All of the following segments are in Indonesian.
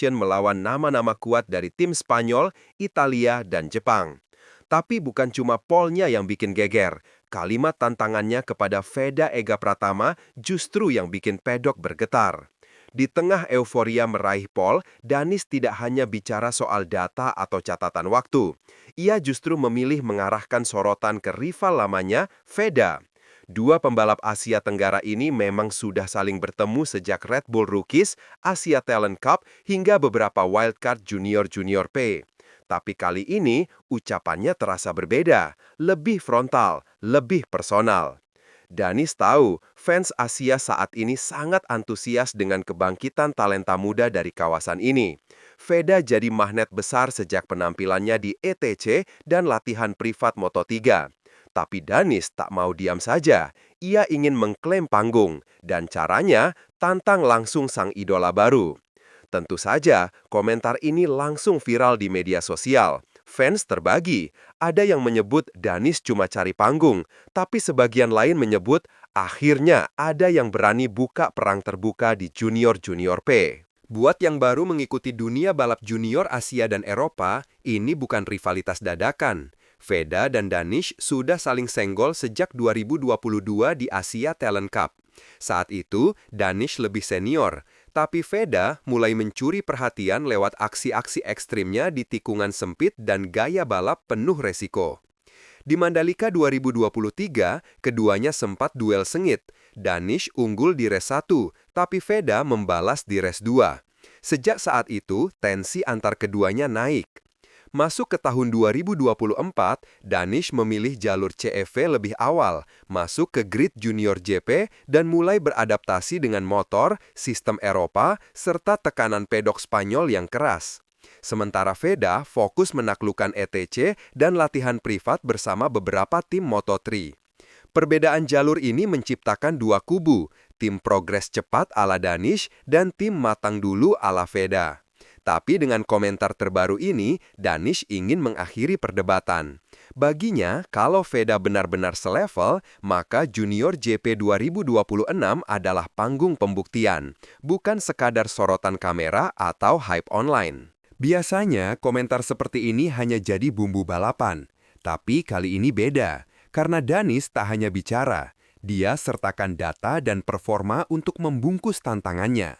melawan nama-nama kuat dari tim Spanyol, Italia, dan Jepang. Tapi bukan cuma Paulnya yang bikin geger. Kalimat tantangannya kepada Veda Ega Pratama justru yang bikin pedok bergetar. Di tengah euforia meraih Paul, Danis tidak hanya bicara soal data atau catatan waktu. Ia justru memilih mengarahkan sorotan ke rival lamanya, Veda. Dua pembalap Asia Tenggara ini memang sudah saling bertemu sejak Red Bull Rookies, Asia Talent Cup, hingga beberapa wildcard junior-junior P. Tapi kali ini, ucapannya terasa berbeda, lebih frontal, lebih personal. Danis tahu, fans Asia saat ini sangat antusias dengan kebangkitan talenta muda dari kawasan ini. Veda jadi magnet besar sejak penampilannya di ETC dan latihan privat Moto3. Tapi Danis tak mau diam saja. Ia ingin mengklaim panggung, dan caranya tantang langsung sang idola baru. Tentu saja, komentar ini langsung viral di media sosial. Fans terbagi, ada yang menyebut Danis cuma cari panggung, tapi sebagian lain menyebut akhirnya ada yang berani buka perang terbuka di junior-junior P. Buat yang baru mengikuti dunia balap junior Asia dan Eropa, ini bukan rivalitas dadakan. Veda dan Danish sudah saling senggol sejak 2022 di Asia Talent Cup. Saat itu, Danish lebih senior, tapi Veda mulai mencuri perhatian lewat aksi-aksi ekstrimnya di tikungan sempit dan gaya balap penuh resiko. Di Mandalika 2023, keduanya sempat duel sengit. Danish unggul di race 1, tapi Veda membalas di race 2. Sejak saat itu, tensi antar keduanya naik. Masuk ke tahun 2024, Danish memilih jalur CEV lebih awal, masuk ke grid junior JP, dan mulai beradaptasi dengan motor, sistem Eropa, serta tekanan pedok Spanyol yang keras. Sementara Veda fokus menaklukkan ETC dan latihan privat bersama beberapa tim Moto3. Perbedaan jalur ini menciptakan dua kubu, tim progres cepat ala Danish dan tim matang dulu ala Veda. Tapi dengan komentar terbaru ini, Danish ingin mengakhiri perdebatan. Baginya, kalau Veda benar-benar selevel, maka Junior JP 2026 adalah panggung pembuktian, bukan sekadar sorotan kamera atau hype online. Biasanya, komentar seperti ini hanya jadi bumbu balapan. Tapi kali ini beda, karena Danish tak hanya bicara, dia sertakan data dan performa untuk membungkus tantangannya.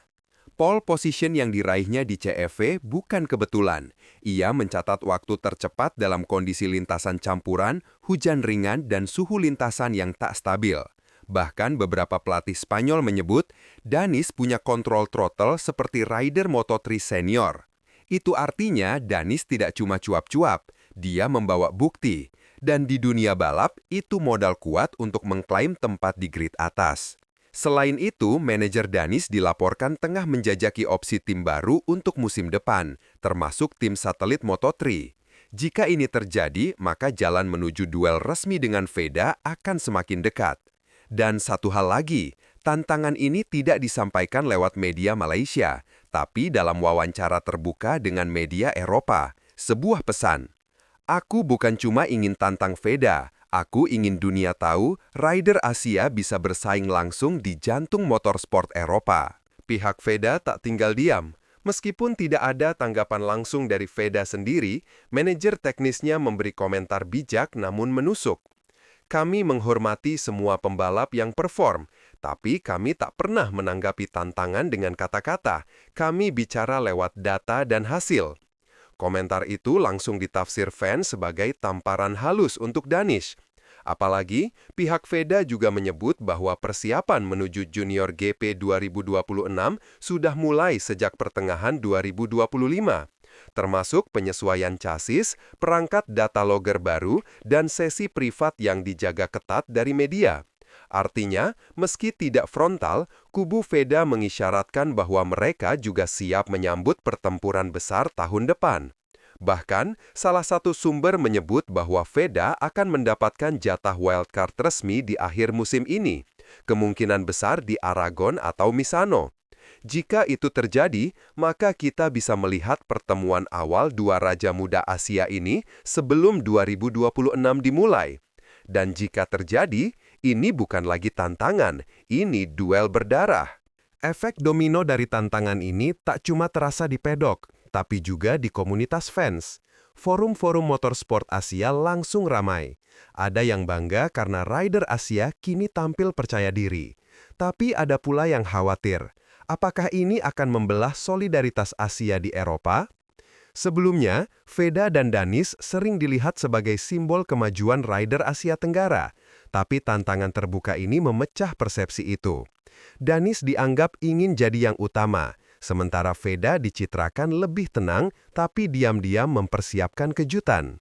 Pole position yang diraihnya di CEV bukan kebetulan. Ia mencatat waktu tercepat dalam kondisi lintasan campuran, hujan ringan, dan suhu lintasan yang tak stabil. Bahkan beberapa pelatih Spanyol menyebut, Danish punya kontrol throttle seperti rider Moto3 senior. Itu artinya Danish tidak cuma cuap-cuap, dia membawa bukti. Dan di dunia balap, itu modal kuat untuk mengklaim tempat di grid atas. Selain itu, manajer Danish dilaporkan tengah menjajaki opsi tim baru untuk musim depan, termasuk tim satelit Moto3. Jika ini terjadi, maka jalan menuju duel resmi dengan Veda akan semakin dekat. Dan satu hal lagi, tantangan ini tidak disampaikan lewat media Malaysia, tapi dalam wawancara terbuka dengan media Eropa. Sebuah pesan, "Aku bukan cuma ingin tantang Veda, aku ingin dunia tahu rider Asia bisa bersaing langsung di jantung motorsport Eropa." Pihak Veda tak tinggal diam. Meskipun tidak ada tanggapan langsung dari Veda sendiri, manajer teknisnya memberi komentar bijak namun menusuk. "Kami menghormati semua pembalap yang perform, tapi kami tak pernah menanggapi tantangan dengan kata-kata. Kami bicara lewat data dan hasil." Komentar itu langsung ditafsir fans sebagai tamparan halus untuk Danish. Apalagi, pihak Veda juga menyebut bahwa persiapan menuju Junior GP 2026 sudah mulai sejak pertengahan 2025, termasuk penyesuaian chassis, perangkat data logger baru, dan sesi privat yang dijaga ketat dari media. Artinya, meski tidak frontal, kubu Veda mengisyaratkan bahwa mereka juga siap menyambut pertempuran besar tahun depan. Bahkan, salah satu sumber menyebut bahwa Veda akan mendapatkan jatah wildcard resmi di akhir musim ini, kemungkinan besar di Aragon atau Misano. Jika itu terjadi, maka kita bisa melihat pertemuan awal dua raja muda Asia ini sebelum 2026 dimulai. Dan jika terjadi, ini bukan lagi tantangan, ini duel berdarah. Efek domino dari tantangan ini tak cuma terasa di pedok, tapi juga di komunitas fans. Forum-forum motorsport Asia langsung ramai. Ada yang bangga karena rider Asia kini tampil percaya diri. Tapi ada pula yang khawatir. Apakah ini akan membelah solidaritas Asia di Eropa? Sebelumnya, Veda dan Danis sering dilihat sebagai simbol kemajuan rider Asia Tenggara. Tapi tantangan terbuka ini memecah persepsi itu. Danis dianggap ingin jadi yang utama, sementara Veda dicitrakan lebih tenang tapi diam-diam mempersiapkan kejutan.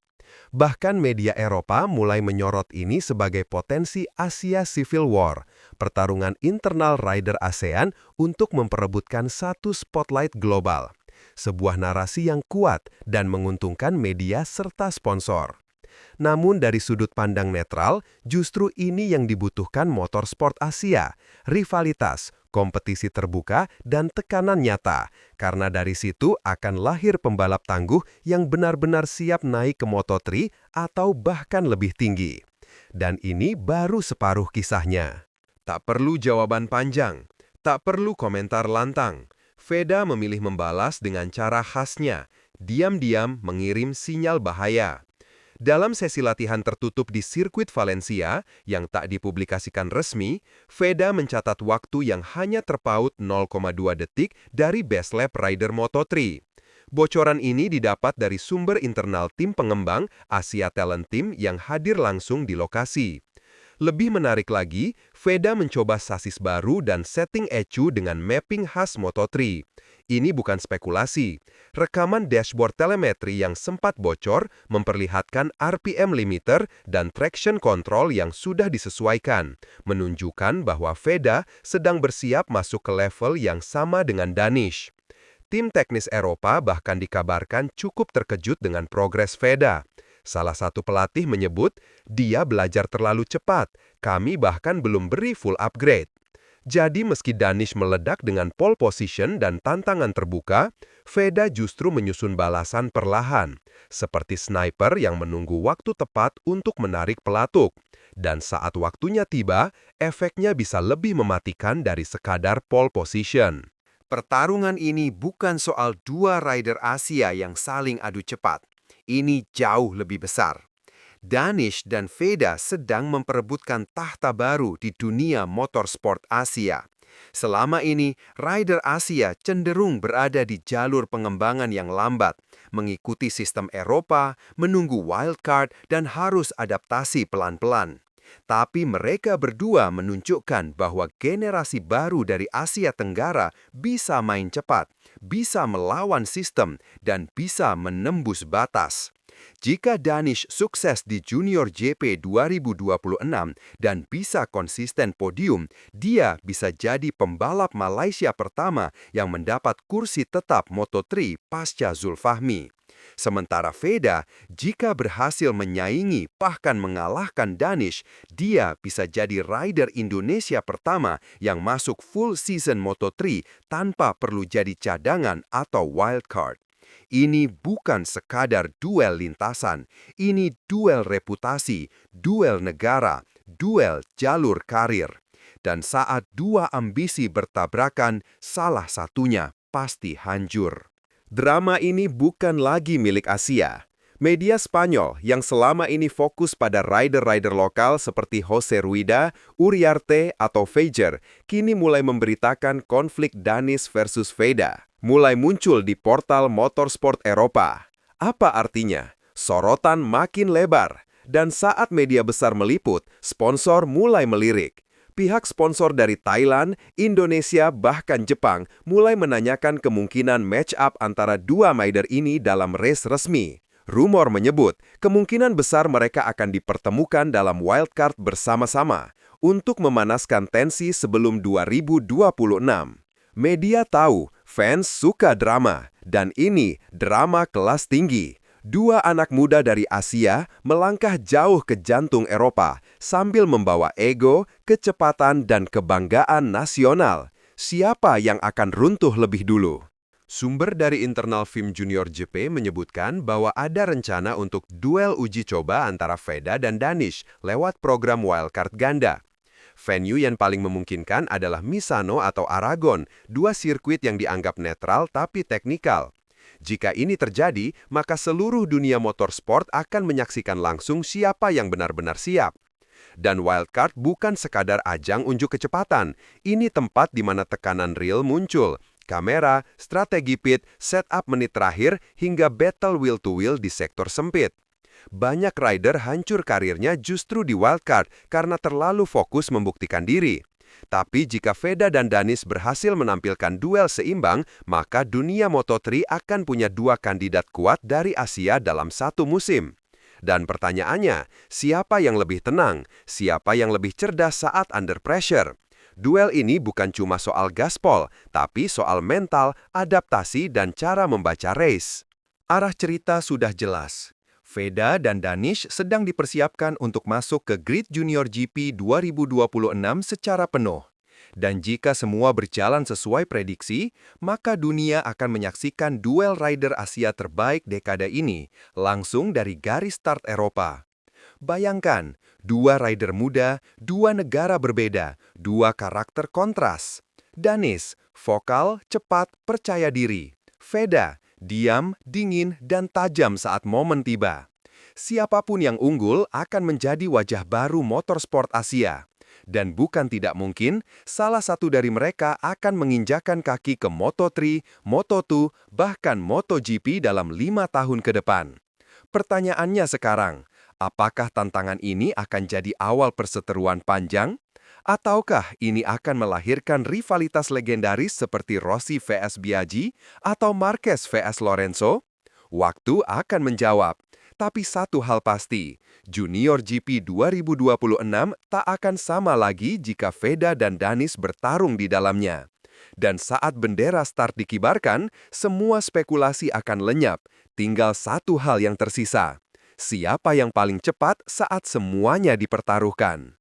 Bahkan media Eropa mulai menyorot ini sebagai potensi Asia Civil War, pertarungan internal rider ASEAN untuk memperebutkan satu spotlight global. Sebuah narasi yang kuat dan menguntungkan media serta sponsor. Namun dari sudut pandang netral, justru ini yang dibutuhkan motorsport Asia, rivalitas, kompetisi terbuka, dan tekanan nyata, karena dari situ akan lahir pembalap tangguh yang benar-benar siap naik ke Moto3 atau bahkan lebih tinggi. Dan ini baru separuh kisahnya. Tak perlu jawaban panjang, tak perlu komentar lantang. Veda memilih membalas dengan cara khasnya, diam-diam mengirim sinyal bahaya. Dalam sesi latihan tertutup di sirkuit Valencia yang tak dipublikasikan resmi, Veda mencatat waktu yang hanya terpaut 0,2 detik dari best lap rider Moto3. Bocoran ini didapat dari sumber internal tim pengembang Asia Talent Team yang hadir langsung di lokasi. Lebih menarik lagi, Veda mencoba sasis baru dan setting ECU dengan mapping khas Moto3. Ini bukan spekulasi. Rekaman dashboard telemetri yang sempat bocor memperlihatkan RPM limiter dan traction control yang sudah disesuaikan, menunjukkan bahwa Veda sedang bersiap masuk ke level yang sama dengan Danish. Tim teknis Eropa bahkan dikabarkan cukup terkejut dengan progres Veda. Salah satu pelatih menyebut, dia belajar terlalu cepat, kami bahkan belum beri full upgrade. Jadi meski Danish meledak dengan pole position dan tantangan terbuka, Veda justru menyusun balasan perlahan, seperti sniper yang menunggu waktu tepat untuk menarik pelatuk. Dan saat waktunya tiba, efeknya bisa lebih mematikan dari sekadar pole position. Pertarungan ini bukan soal dua rider Asia yang saling adu cepat. Ini jauh lebih besar. Danish dan Veda sedang memperebutkan tahta baru di dunia motorsport Asia. Selama ini, rider Asia cenderung berada di jalur pengembangan yang lambat, mengikuti sistem Eropa, menunggu wildcard, dan harus adaptasi pelan-pelan. Tapi mereka berdua menunjukkan bahwa generasi baru dari Asia Tenggara bisa main cepat, bisa melawan sistem, dan bisa menembus batas. Jika Danish sukses di Junior GP 2026 dan bisa konsisten podium, dia bisa jadi pembalap Malaysia pertama yang mendapat kursi tetap Moto3 pasca Zulfahmi. Sementara Veda, jika berhasil menyaingi bahkan mengalahkan Danish, dia bisa jadi rider Indonesia pertama yang masuk full season Moto3 tanpa perlu jadi cadangan atau wildcard. Ini bukan sekadar duel lintasan, ini duel reputasi, duel negara, duel jalur karir. Dan saat dua ambisi bertabrakan, salah satunya pasti hancur. Drama ini bukan lagi milik Asia. Media Spanyol yang selama ini fokus pada rider-rider lokal seperti Jose Ruida, Uriarte, atau Fager, kini mulai memberitakan konflik Danish versus Veda. Mulai muncul di portal motorsport Eropa. Apa artinya? Sorotan makin lebar. Dan saat media besar meliput, sponsor mulai melirik. Pihak sponsor dari Thailand, Indonesia, bahkan Jepang mulai menanyakan kemungkinan match-up antara dua rider ini dalam race resmi. Rumor menyebut, kemungkinan besar mereka akan dipertemukan dalam wildcard bersama-sama untuk memanaskan tensi sebelum 2026. Media tahu, fans suka drama, dan ini drama kelas tinggi. Dua anak muda dari Asia melangkah jauh ke jantung Eropa sambil membawa ego, kecepatan, dan kebanggaan nasional. Siapa yang akan runtuh lebih dulu? Sumber dari internal FIM Junior GP menyebutkan bahwa ada rencana untuk duel uji coba antara Veda dan Danish lewat program wildcard ganda. Venue yang paling memungkinkan adalah Misano atau Aragon, dua sirkuit yang dianggap netral tapi teknikal. Jika ini terjadi, maka seluruh dunia motorsport akan menyaksikan langsung siapa yang benar-benar siap. Dan wildcard bukan sekadar ajang unjuk kecepatan. Ini tempat di mana tekanan real muncul. Kamera, strategi pit, setup menit terakhir, hingga battle wheel-to-wheel di sektor sempit. Banyak rider hancur karirnya justru di wildcard karena terlalu fokus membuktikan diri. Tapi jika Veda dan Danis berhasil menampilkan duel seimbang, maka dunia Moto3 akan punya dua kandidat kuat dari Asia dalam satu musim. Dan pertanyaannya, siapa yang lebih tenang? Siapa yang lebih cerdas saat under pressure? Duel ini bukan cuma soal gaspol, tapi soal mental, adaptasi, dan cara membaca race. Arah cerita sudah jelas. Veda dan Danish sedang dipersiapkan untuk masuk ke Grid Junior GP 2026 secara penuh. Dan jika semua berjalan sesuai prediksi, maka dunia akan menyaksikan duel rider Asia terbaik dekade ini langsung dari garis start Eropa. Bayangkan, dua rider muda, dua negara berbeda, dua karakter kontras. Danish, vokal, cepat, percaya diri. Veda, diam, dingin, dan tajam saat momen tiba. Siapapun yang unggul akan menjadi wajah baru motorsport Asia. Dan bukan tidak mungkin, salah satu dari mereka akan menginjakan kaki ke Moto3, Moto2, bahkan MotoGP dalam 5 tahun ke depan. Pertanyaannya sekarang, apakah tantangan ini akan jadi awal perseteruan panjang? Ataukah ini akan melahirkan rivalitas legendaris seperti Rossi vs Biaggi atau Marquez vs Lorenzo? Waktu akan menjawab. Tapi satu hal pasti, Junior GP 2026 tak akan sama lagi jika Veda dan Danis bertarung di dalamnya. Dan saat bendera start dikibarkan, semua spekulasi akan lenyap. Tinggal satu hal yang tersisa. Siapa yang paling cepat saat semuanya dipertaruhkan?